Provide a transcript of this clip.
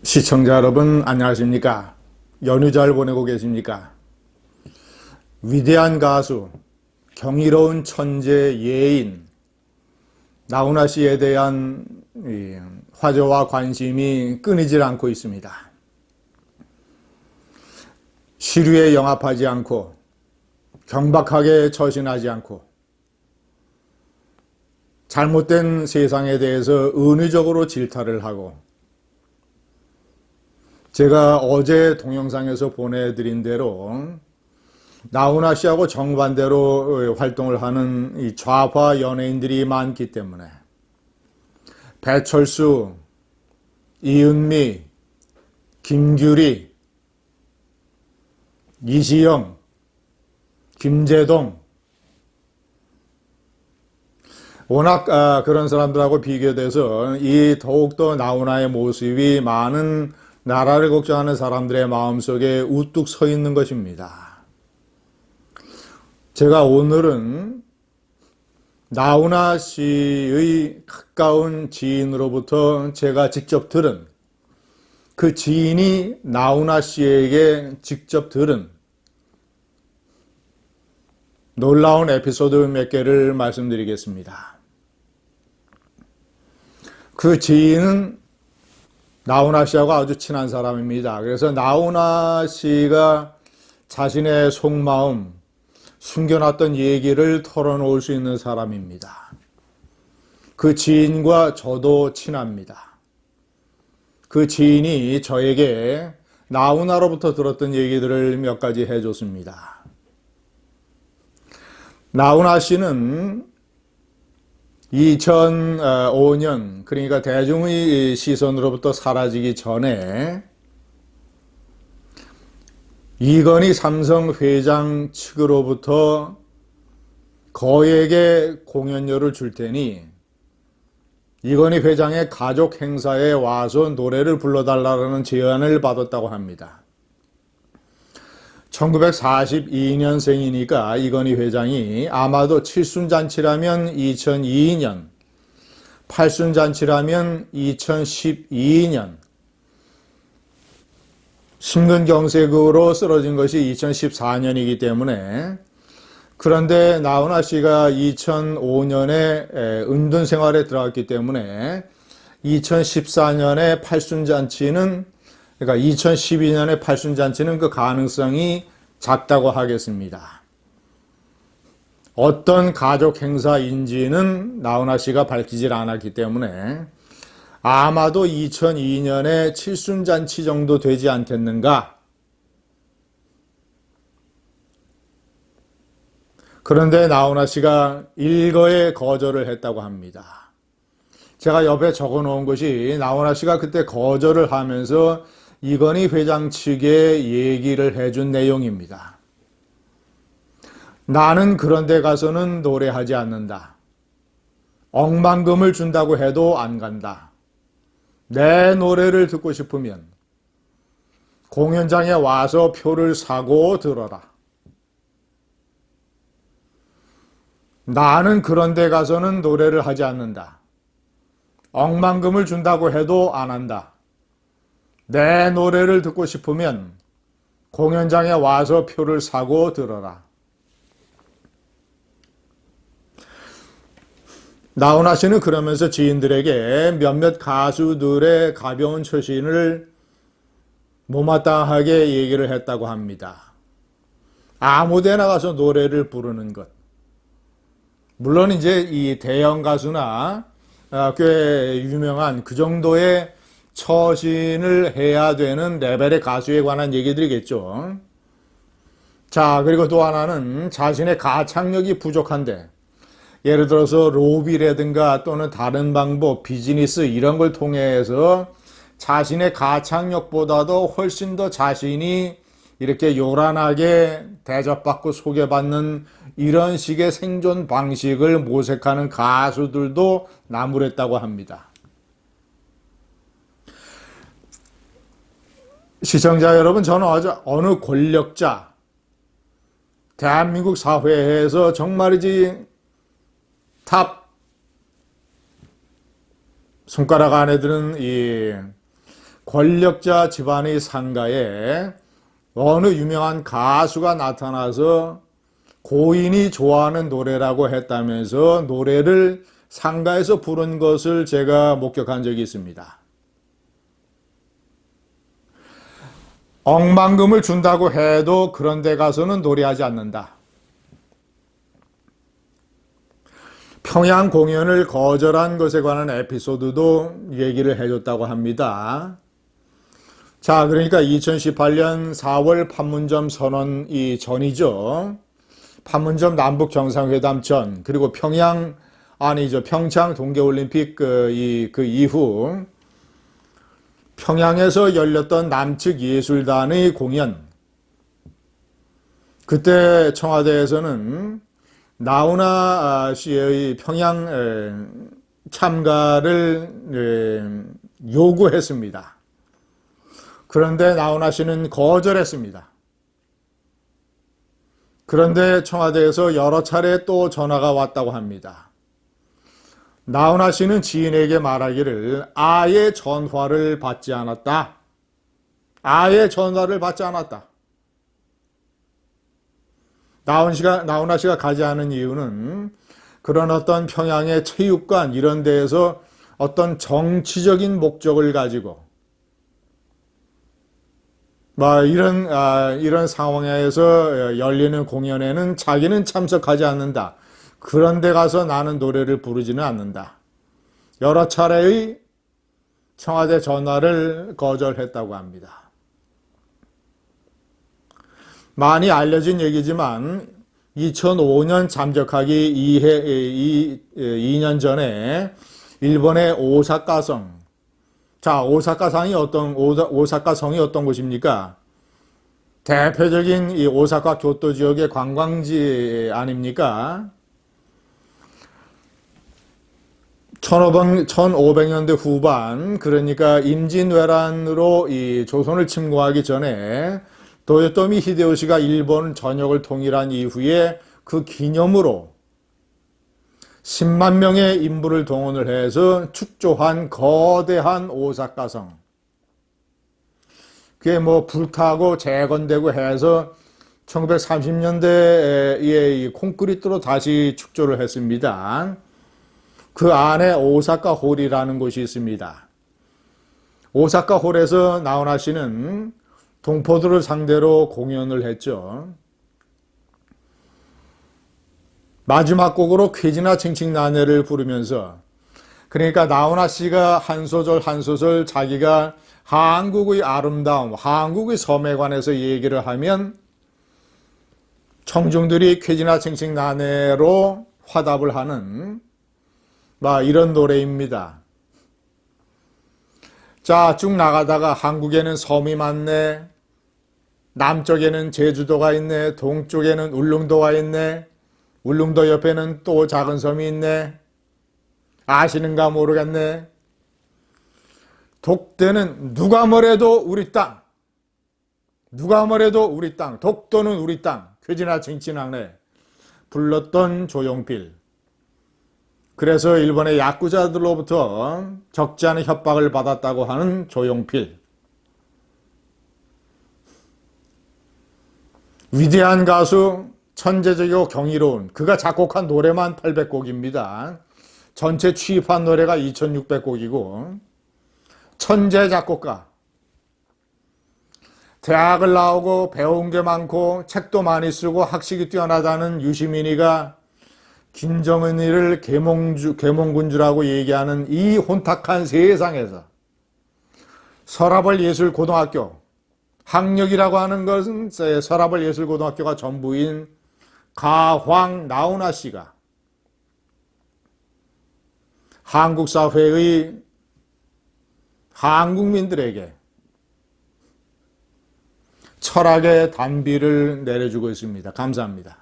시청자 여러분 안녕하십니까? 연휴 잘 보내고 계십니까? 위대한 가수, 경이로운 천재 예인 나훈아 씨에 대한 화제와 관심이 끊이질 않고 있습니다. 시류에 영합하지 않고 경박하게 처신하지 않고 잘못된 세상에 대해서 은유적으로 질타를 하고, 제가 어제 동영상에서 보내드린 대로 나훈아 씨하고 정반대로 활동을 하는 이 좌파 연예인들이 많기 때문에 배철수, 이은미, 김규리, 이시영, 김재동, 워낙 그런 사람들하고 비교돼서 이 더욱더 나훈아의 모습이 많은 나라를 걱정하는 사람들의 마음속에 우뚝 서 있는 것입니다. 제가 오늘은 나훈아 씨의 가까운 지인으로부터 제가 직접 들은, 그 지인이 나훈아 씨에게 직접 들은 놀라운 에피소드 몇 개를 말씀드리겠습니다. 그 지인은 나훈아 씨하고 아주 친한 사람입니다. 그래서 나훈아 씨가 자신의 속마음, 숨겨놨던 얘기를 털어놓을 수 있는 사람입니다. 그 지인과 저도 친합니다. 그 지인이 저에게 나훈아로부터 들었던 얘기들을 몇 가지 해줬습니다. 나훈아 씨는 2005년, 그러니까 대중의 시선으로부터 사라지기 전에 이건희 삼성 회장 측으로부터 거액의 공연료를 줄 테니 이건희 회장의 가족 행사에 와서 노래를 불러달라는 제안을 받았다고 합니다. 1942년생이니까 이건희 회장이 아마도 칠순잔치라면 2002년, 팔순잔치라면 2012년, 심근경색으로 쓰러진 것이 2014년이기 때문에, 그런데 나훈아 씨가 2005년에 은둔 생활에 들어갔기 때문에 2014년에 팔순잔치는, 그러니까 2012년에 팔순잔치는 그 가능성이 작다고 하겠습니다. 어떤 가족 행사인지는 나훈아 씨가 밝히질 않았기 때문에 아마도 2002년에 칠순잔치 정도 되지 않겠는가. 그런데 나훈아 씨가 일거에 거절을 했다고 합니다. 제가 옆에 적어 놓은 것이 나훈아 씨가 그때 거절을 하면서 이건희 회장 측에 얘기를 해준 내용입니다. 나는 그런 데 가서는 노래하지 않는다. 억만금을 준다고 해도 안 간다. 내 노래를 듣고 싶으면 공연장에 와서 표를 사고 들어라. 나는 그런 데 가서는 노래를 하지 않는다. 억만금을 준다고 해도 안 한다. 내 노래를 듣고 싶으면 공연장에 와서 표를 사고 들어라. 나훈아 씨는 그러면서 지인들에게 몇몇 가수들의 가벼운 처신을 못마땅하게 얘기를 했다고 합니다. 아무 데나 가서 노래를 부르는 것. 물론 이제 이 대형 가수나 꽤 유명한 그 정도의 처신을 해야 되는 레벨의 가수에 관한 얘기들이겠죠. 자, 그리고 또 하나는 자신의 가창력이 부족한데, 예를 들어서 로비라든가 또는 다른 방법, 비즈니스 이런 걸 통해서 자신의 가창력보다도 훨씬 더 자신이 이렇게 요란하게 대접받고 소개받는 이런 식의 생존 방식을 모색하는 가수들도 나무랬다고 합니다. 시청자 여러분, 저는 어느 권력자, 대한민국 사회에서 정말이지 탑 손가락 안에 드는 이 권력자 집안의 상가에 어느 유명한 가수가 나타나서 고인이 좋아하는 노래라고 했다면서 노래를 상가에서 부른 것을 제가 목격한 적이 있습니다. 억만금을 준다고 해도 그런 데 가서는 노래하지 않는다. 평양 공연을 거절한 것에 관한 에피소드도 얘기를 해줬다고 합니다. 자, 그러니까 2018년 4월 판문점 선언이 전이죠. 판문점 남북 정상회담 전, 그리고 평창 동계올림픽 그 이후 평양에서 열렸던 남측 예술단의 공연. 그때 청와대에서는 나훈아 씨의 평양 참가를 요구했습니다. 그런데 나훈아 씨는 거절했습니다. 그런데 청와대에서 여러 차례 또 전화가 왔다고 합니다. 나훈아 씨는 지인에게 말하기를 아예 전화를 받지 않았다. 아예 전화를 받지 않았다. 나훈아 씨가 가지 않은 이유는 그런 어떤 평양의 체육관 이런 데에서 어떤 정치적인 목적을 가지고 이런 상황에서 열리는 공연에는 자기는 참석하지 않는다. 그런 데 가서 나는 노래를 부르지는 않는다. 여러 차례의 청와대 전화를 거절했다고 합니다. 많이 알려진 얘기지만 2005년 잠적하기 2년 전에 일본의 오사카성. 자, 오사카성이 어떤 곳입니까? 대표적인 이 오사카 교토 지역의 관광지 아닙니까? 1500년대 후반, 그러니까 임진왜란으로 이 조선을 침공하기 전에 도요토미 히데요시가 일본 전역을 통일한 이후에 그 기념으로 10만 명의 인부를 동원을 해서 축조한 거대한 오사카성. 그게 불타고 재건되고 해서 1930년대에 콘크리트로 다시 축조를 했습니다. 그 안에 오사카 홀이라는 곳이 있습니다. 오사카 홀에서 나훈아 씨는 동포들을 상대로 공연을 했죠. 마지막 곡으로 쾌지나 칭칭나네를 부르면서, 그러니까 나훈아 씨가 한 소절 한 소절 자기가 한국의 아름다움, 한국의 섬에 관해서 얘기를 하면 청중들이 쾌지나 칭칭나네로 화답을 하는 이런 노래입니다. 자, 쭉 나가다가 한국에는 섬이 많네. 남쪽에는 제주도가 있네. 동쪽에는 울릉도가 있네. 울릉도 옆에는 또 작은 섬이 있네. 아시는가 모르겠네. 독대는 누가 뭐래도 우리 땅. 누가 뭐래도 우리 땅. 독도는 우리 땅. 쾌지나 칭칭나네 불렀던 조용필. 그래서 일본의 야쿠자들로부터 적지 않은 협박을 받았다고 하는 조용필. 위대한 가수, 천재적이고 경이로운, 그가 작곡한 노래만 800곡입니다. 전체 취입한 노래가 2600곡이고 천재 작곡가. 대학을 나오고 배운 게 많고 책도 많이 쓰고 학식이 뛰어나다는 유시민이가 김정은이를 계몽군주라고 얘기하는 이 혼탁한 세상에서 서라벌 예술고등학교, 학력이라고 하는 것은 서라벌 예술고등학교가 전부인 가황 나훈아 씨가 한국 사회의 한국민들에게 철학의 단비를 내려주고 있습니다. 감사합니다.